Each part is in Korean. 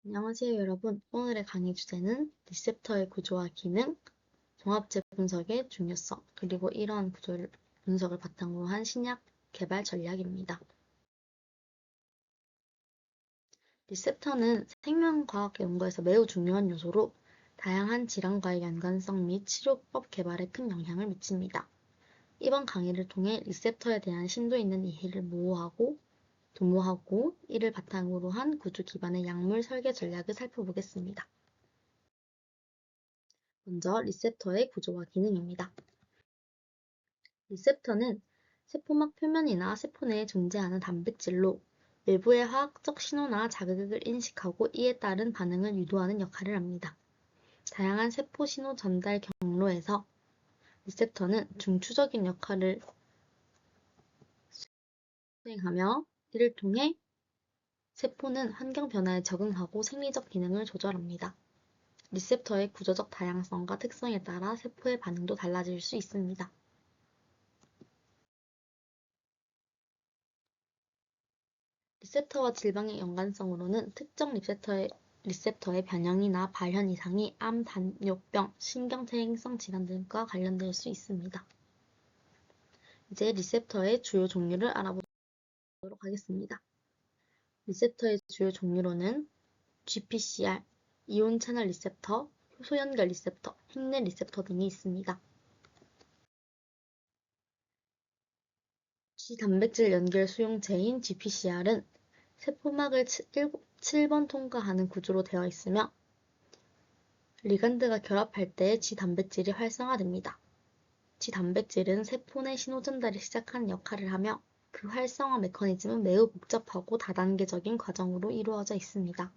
안녕하세요, 여러분. 오늘의 강의 주제는 리셉터의 구조와 기능, 종합제 분석의 중요성, 그리고 이러한 분석을 바탕으로 한 신약 개발 전략입니다. 리셉터는 생명과학 연구에서 매우 중요한 요소로 다양한 질환과의 연관성 및 치료법 개발에 큰 영향을 미칩니다. 이번 강의를 통해 리셉터에 대한 심도 있는 이해를 도모하고 이를 바탕으로 한 구조 기반의 약물 설계 전략을 살펴보겠습니다. 먼저 리셉터의 구조와 기능입니다. 리셉터는 세포막 표면이나 세포 내에 존재하는 단백질로 외부의 화학적 신호나 자극을 인식하고 이에 따른 반응을 유도하는 역할을 합니다. 다양한 세포 신호 전달 경로에서 리셉터는 중추적인 역할을 수행하며 이를 통해 세포는 환경 변화에 적응하고 생리적 기능을 조절합니다. 리셉터의 구조적 다양성과 특성에 따라 세포의 반응도 달라질 수 있습니다. 리셉터와 질병의 연관성으로는 특정 리셉터의 변형이나 발현 이상이 암, 당뇨병, 신경퇴행성 질환 등과 관련될 수 있습니다. 이제 리셉터의 주요 종류를 알아보도록 하겠습니다. 리셉터의 주요 종류로는 GPCR, 이온 채널 리셉터, 효소 연결 리셉터, 핵내 리셉터 등이 있습니다. G단백질 연결 수용체인 GPCR은 세포막을 7번 통과하는 구조로 되어 있으며 리간드가 결합할 때 G단백질이 활성화됩니다. G단백질은 세포 내 신호 전달을 시작하는 역할을 하며 그 활성화 메커니즘은 매우 복잡하고 다단계적인 과정으로 이루어져 있습니다.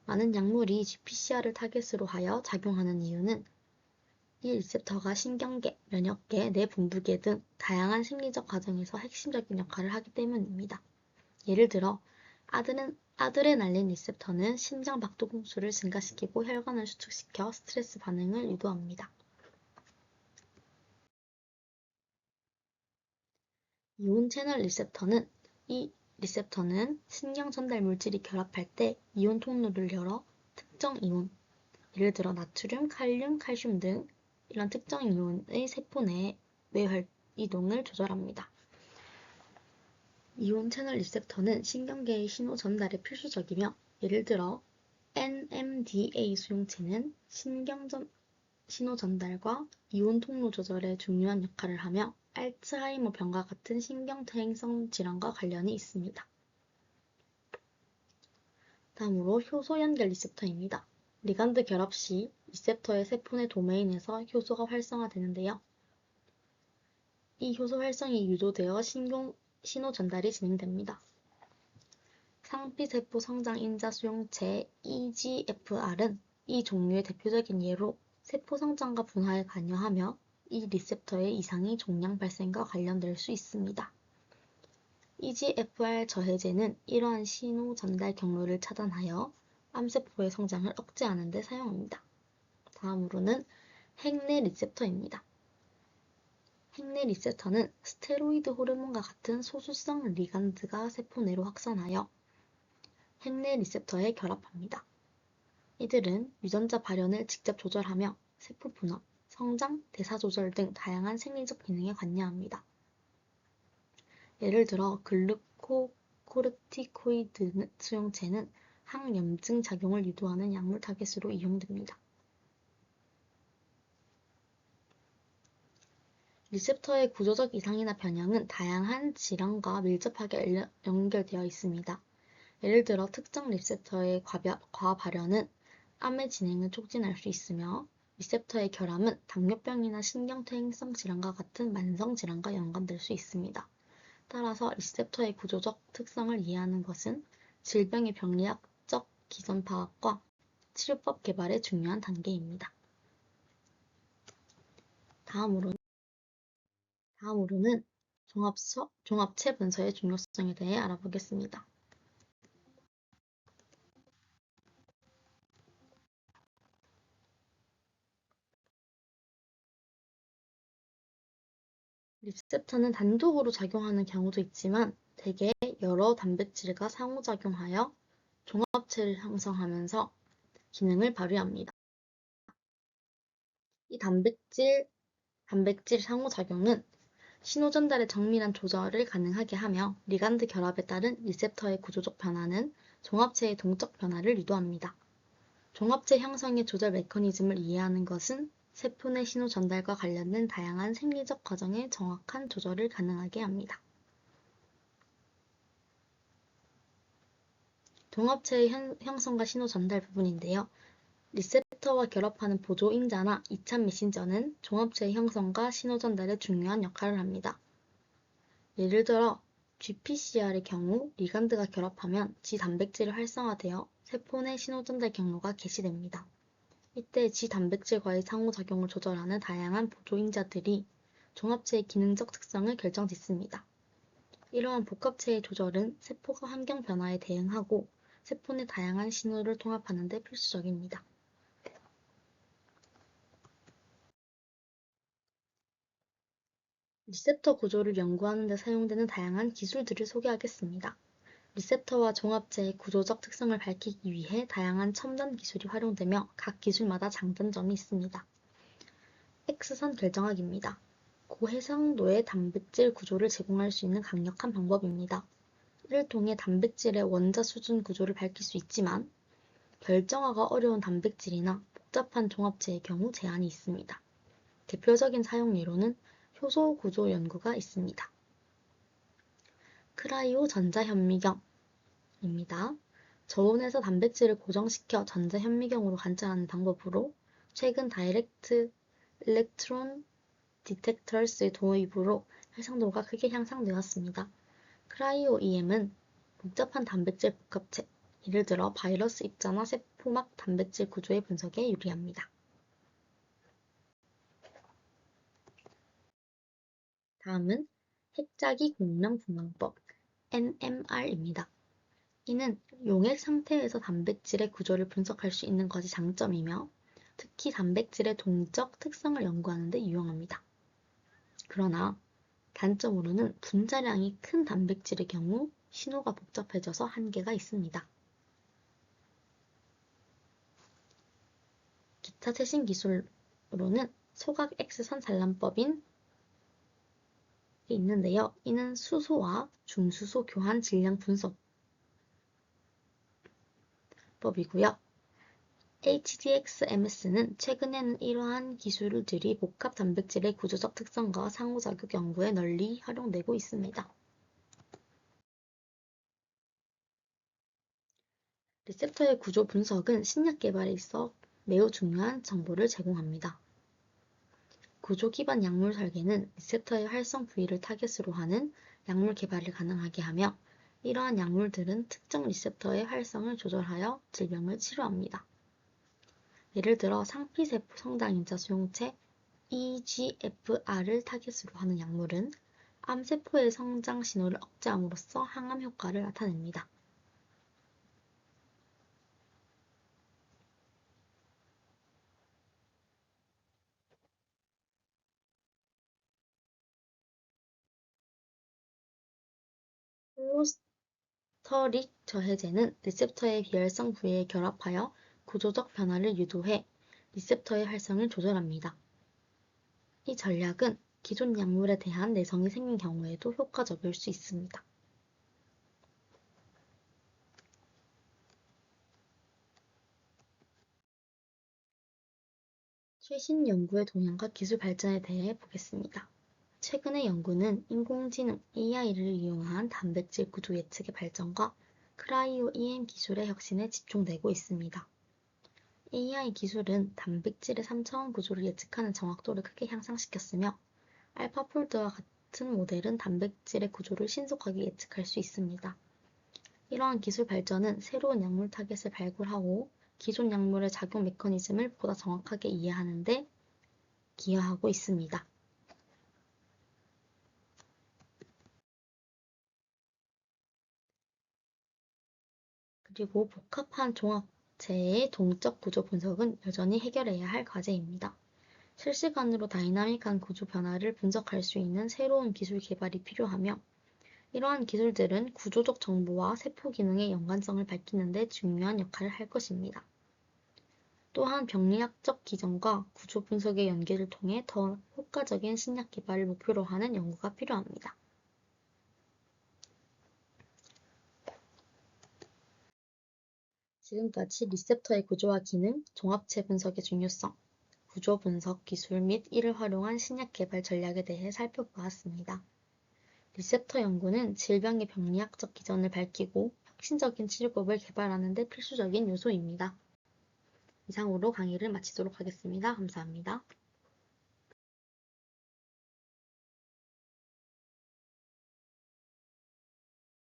많은 약물이 GPCR을 타겟으로 하여 작용하는 이유는 이 리셉터가 신경계, 면역계, 뇌분비계 등 다양한 생리적 과정에서 핵심적인 역할을 하기 때문입니다. 예를 들어 아드레날린 리셉터는 심장 박동수를 증가시키고 혈관을 수축시켜 스트레스 반응을 유도합니다. 이온 채널 리셉터는 이 리셉터는 신경 전달 물질이 결합할 때 이온 통로를 열어 특정 이온, 예를 들어 나트륨, 칼륨, 칼슘 등 이런 특정 이온의 세포 내의 외활 이동을 조절합니다. 이온 채널 리셉터는 신경계의 신호 전달에 필수적이며 예를 들어 NMDA 수용체는 신호 전달과 이온 통로 조절에 중요한 역할을 하며 알츠하이머 병과 같은 신경퇴행성 질환과 관련이 있습니다. 다음으로 효소 연결 리셉터입니다. 리간드 결합 시 리셉터의 세포 내 도메인에서 효소가 활성화되는데요. 이 효소 활성이 유도되어 신호 전달이 진행됩니다. 상피세포 성장 인자 수용체 EGFR은 이 종류의 대표적인 예로 세포 성장과 분화에 관여하며 이 리셉터의 이상이 종양 발생과 관련될 수 있습니다. EGFR 저해제는 이러한 신호 전달 경로를 차단하여 암세포의 성장을 억제하는 데 사용합니다. 다음으로는 핵내 리셉터입니다. 핵내 리셉터는 스테로이드 호르몬과 같은 소수성 리간드가 세포 내로 확산하여 핵내 리셉터에 결합합니다. 이들은 유전자 발현을 직접 조절하며 세포 분화, 성장, 대사 조절 등 다양한 생리적 기능에 관여합니다. 예를 들어 글루코코르티코이드 수용체는 항염증 작용을 유도하는 약물 타겟으로 이용됩니다. 리셉터의 구조적 이상이나 변형은 다양한 질환과 밀접하게 연결되어 있습니다. 예를 들어 특정 리셉터의 과발현은 암의 진행을 촉진할 수 있으며 리셉터의 결함은 당뇨병이나 신경퇴행성 질환과 같은 만성 질환과 연관될 수 있습니다. 따라서 리셉터의 구조적 특성을 이해하는 것은 질병의 병리학적 기전 파악과 치료법 개발의 중요한 단계입니다. 다음으로는 종합체 분서의 중요성에 대해 알아보겠습니다. 리셉터는 단독으로 작용하는 경우도 있지만 대개 여러 단백질과 상호작용하여 종합체를 형성하면서 기능을 발휘합니다. 이 단백질 상호작용은 신호 전달의 정밀한 조절을 가능하게 하며 리간드 결합에 따른 리셉터의 구조적 변화는 종합체의 동적 변화를 유도합니다. 종합체 형성의 조절 메커니즘을 이해하는 것은 세포 내 신호 전달과 관련된 다양한 생리적 과정의 정확한 조절을 가능하게 합니다. 종합체의 형성과 신호 전달 부분인데요. 리셉터와 결합하는 보조인자나 이차 메신저는 종합체의 형성과 신호 전달에 중요한 역할을 합니다. 예를 들어 GPCR의 경우 리간드가 결합하면 G단백질이 활성화되어 세포 내 신호 전달 경로가 개시됩니다. 이때 G단백질과의 상호작용을 조절하는 다양한 보조인자들이 종합체의 기능적 특성을 결정짓습니다. 이러한 복합체의 조절은 세포가 환경 변화에 대응하고 세포 내 다양한 신호를 통합하는 데 필수적입니다. 리셉터 구조를 연구하는 데 사용되는 다양한 기술들을 소개하겠습니다. 리셉터와 종합체의 구조적 특성을 밝히기 위해 다양한 첨단 기술이 활용되며 각 기술마다 장단점이 있습니다. X선 결정학입니다. 고해상도의 단백질 구조를 제공할 수 있는 강력한 방법입니다. 이를 통해 단백질의 원자 수준 구조를 밝힐 수 있지만 결정화가 어려운 단백질이나 복잡한 종합체의 경우 제한이 있습니다. 대표적인 사용 예로는 효소 구조 연구가 있습니다. 크라이오 전자현미경입니다. 저온에서 단백질을 고정시켜 전자현미경으로 관찰하는 방법으로 최근 다이렉트 일렉트론 디텍터스의 도입으로 활성도가 크게 향상되었습니다. 크라이오-EM은 복잡한 단백질 복합체, 예를 들어 바이러스 입자나 세포막 단백질 구조의 분석에 유리합니다. 다음은 핵자기 공명 분광법 NMR입니다. 이는 용액 상태에서 단백질의 구조를 분석할 수 있는 것이 장점이며 특히 단백질의 동적 특성을 연구하는 데 유용합니다. 그러나 단점으로는 분자량이 큰 단백질의 경우 신호가 복잡해져서 한계가 있습니다. 기타 최신 기술로는 소각 X선 산란법인 있는데요. 이는 수소와 중수소 교환 질량 분석법이고요. HDX-MS는 최근에는 이러한 기술들이 복합 단백질의 구조적 특성과 상호작용 연구에 널리 활용되고 있습니다. 리셉터의 구조 분석은 신약 개발에 있어 매우 중요한 정보를 제공합니다. 구조 기반 약물 설계는 리셉터의 활성 부위를 타겟으로 하는 약물 개발을 가능하게 하며 이러한 약물들은 특정 리셉터의 활성을 조절하여 질병을 치료합니다. 예를 들어 상피세포 성장인자 수용체 EGFR을 타겟으로 하는 약물은 암세포의 성장 신호를 억제함으로써 항암 효과를 나타냅니다. 홀로스터릭 저해제는 리셉터의 비활성 부위에 결합하여 구조적 변화를 유도해 리셉터의 활성을 조절합니다. 이 전략은 기존 약물에 대한 내성이 생긴 경우에도 효과적일 수 있습니다. 최신 연구의 동향과 기술 발전에 대해 보겠습니다. 최근의 연구는 인공지능 AI를 이용한 단백질 구조 예측의 발전과 크라이오-EM 기술의 혁신에 집중되고 있습니다. AI 기술은 단백질의 3차원 구조를 예측하는 정확도를 크게 향상시켰으며 알파폴드와 같은 모델은 단백질의 구조를 신속하게 예측할 수 있습니다. 이러한 기술 발전은 새로운 약물 타겟을 발굴하고 기존 약물의 작용 메커니즘을 보다 정확하게 이해하는 데 기여하고 있습니다. 그리고 복합한 종합체의 동적 구조 분석은 여전히 해결해야 할 과제입니다. 실시간으로 다이나믹한 구조 변화를 분석할 수 있는 새로운 기술 개발이 필요하며 이러한 기술들은 구조적 정보와 세포 기능의 연관성을 밝히는 데 중요한 역할을 할 것입니다. 또한 병리학적 기전과 구조 분석의 연계를 통해 더 효과적인 신약 개발을 목표로 하는 연구가 필요합니다. 지금까지 리셉터의 구조와 기능, 종합체 분석의 중요성, 구조 분석 기술 및 이를 활용한 신약 개발 전략에 대해 살펴보았습니다. 리셉터 연구는 질병의 병리학적 기전을 밝히고 혁신적인 치료법을 개발하는 데 필수적인 요소입니다. 이상으로 강의를 마치도록 하겠습니다. 감사합니다.